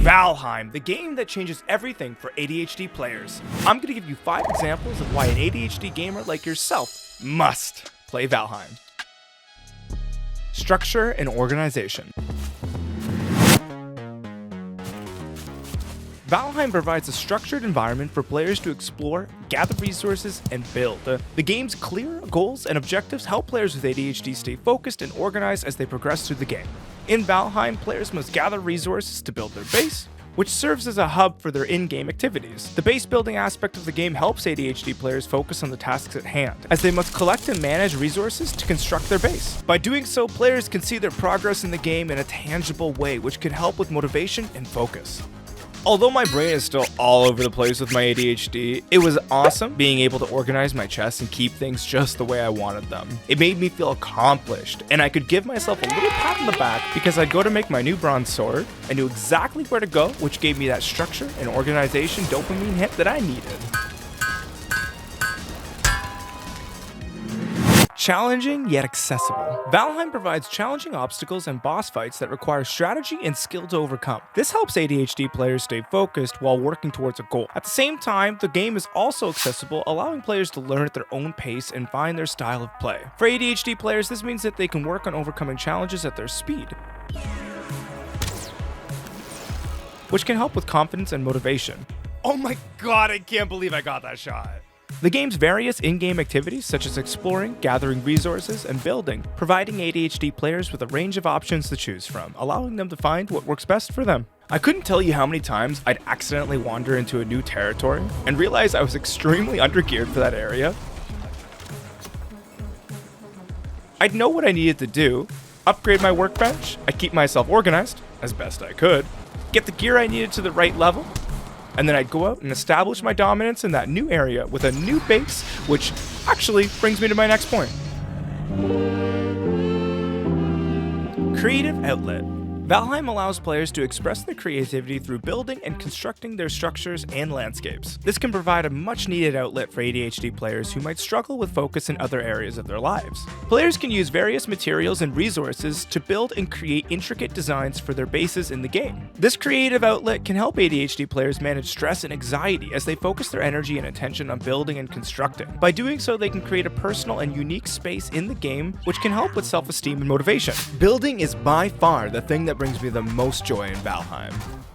Valheim, the game that changes everything for ADHD players. I'm going to give you 5 examples of why an ADHD gamer like yourself must play Valheim. Structure and organization. Valheim provides a structured environment for players to explore, gather resources, and build. The game's clear goals and objectives help players with ADHD stay focused and organized as they progress through the game. In Valheim, players must gather resources to build their base, which serves as a hub for their in-game activities. The base building aspect of the game helps ADHD players focus on the tasks at hand, as they must collect and manage resources to construct their base. By doing so, players can see their progress in the game in a tangible way, which can help with motivation and focus. Although my brain is still all over the place with my ADHD, it was awesome being able to organize my chest and keep things just the way I wanted them. It made me feel accomplished, and I could give myself a little pat on the back because I'd go to make my new bronze sword. I knew exactly where to go, which gave me that structure and organization dopamine hit that I needed. Challenging yet accessible. Valheim provides challenging obstacles and boss fights that require strategy and skill to overcome. This helps ADHD players stay focused while working towards a goal. At the same time, the game is also accessible, allowing players to learn at their own pace and find their style of play. For ADHD players, this means that they can work on overcoming challenges at their speed, which can help with confidence and motivation. Oh my god, I can't believe I got that shot. The game's various in-game activities, such as exploring, gathering resources, and building, providing ADHD players with a range of options to choose from, allowing them to find what works best for them. I couldn't tell you how many times I'd accidentally wander into a new territory and realize I was extremely undergeared for that area. I'd know what I needed to do, upgrade my workbench, I'd keep myself organized, as best I could, get the gear I needed to the right level, and then I'd go out and establish my dominance in that new area with a new base, which actually brings me to my next point. Creative outlet. Valheim allows players to express their creativity through building and constructing their structures and landscapes. This can provide a much-needed outlet for ADHD players who might struggle with focus in other areas of their lives. Players can use various materials and resources to build and create intricate designs for their bases in the game. This creative outlet can help ADHD players manage stress and anxiety as they focus their energy and attention on building and constructing. By doing so, they can create a personal and unique space in the game, which can help with self-esteem and motivation. Building is by far the thing that brings me the most joy in Valheim.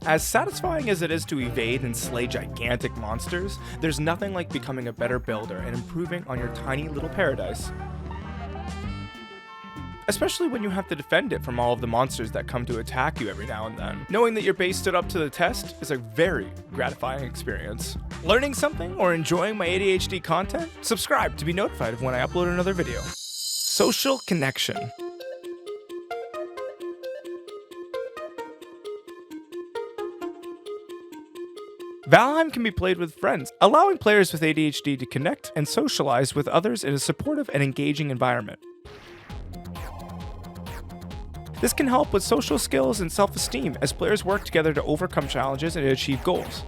As satisfying as it is to evade and slay gigantic monsters, there's nothing like becoming a better builder and improving on your tiny little paradise. Especially when you have to defend it from all of the monsters that come to attack you every now and then. Knowing that your base stood up to the test is a very gratifying experience. Learning something or enjoying my ADHD content? Subscribe to be notified of when I upload another video. Social connection. Valheim can be played with friends, allowing players with ADHD to connect and socialize with others in a supportive and engaging environment. This can help with social skills and self-esteem as players work together to overcome challenges and achieve goals.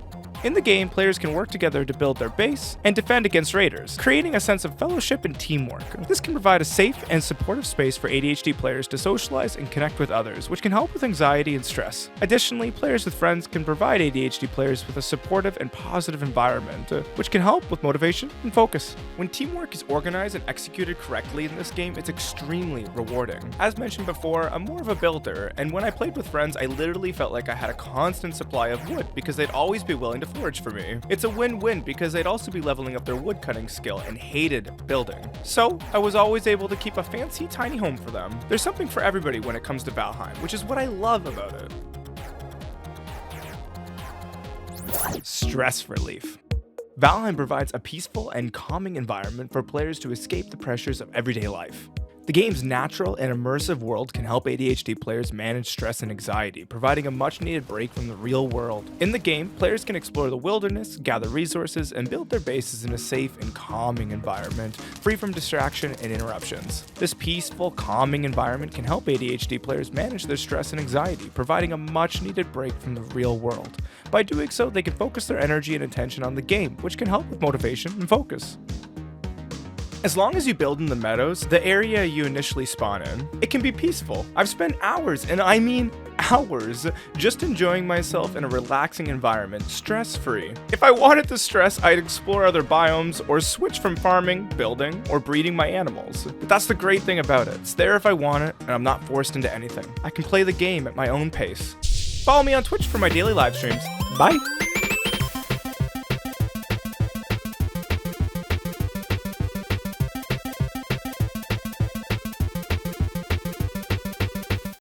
In the game, players can work together to build their base and defend against raiders, creating a sense of fellowship and teamwork. This can provide a safe and supportive space for ADHD players to socialize and connect with others, which can help with anxiety and stress. Additionally, players with friends can provide ADHD players with a supportive and positive environment, which can help with motivation and focus. When teamwork is organized and executed correctly in this game, it's extremely rewarding. As mentioned before, I'm more of a builder, and when I played with friends, I literally felt like I had a constant supply of wood because they'd always be willing to forge for me. It's a win-win because they'd also be leveling up their woodcutting skill and hated building. So I was always able to keep a fancy tiny home for them. There's something for everybody when it comes to Valheim, which is what I love about it. Stress relief. Valheim provides a peaceful and calming environment for players to escape the pressures of everyday life. The game's natural and immersive world can help ADHD players manage stress and anxiety, providing a much-needed break from the real world. In the game, players can explore the wilderness, gather resources, and build their bases in a safe and calming environment, free from distraction and interruptions. This peaceful, calming environment can help ADHD players manage their stress and anxiety, providing a much-needed break from the real world. By doing so, they can focus their energy and attention on the game, which can help with motivation and focus. As long as you build in the meadows, the area you initially spawn in, it can be peaceful. I've spent hours, and I mean hours, just enjoying myself in a relaxing environment, stress-free. If I wanted to stress, I'd explore other biomes or switch from farming, building, or breeding my animals. But that's the great thing about it. It's there if I want it, and I'm not forced into anything. I can play the game at my own pace. Follow me on Twitch for my daily live streams. Bye!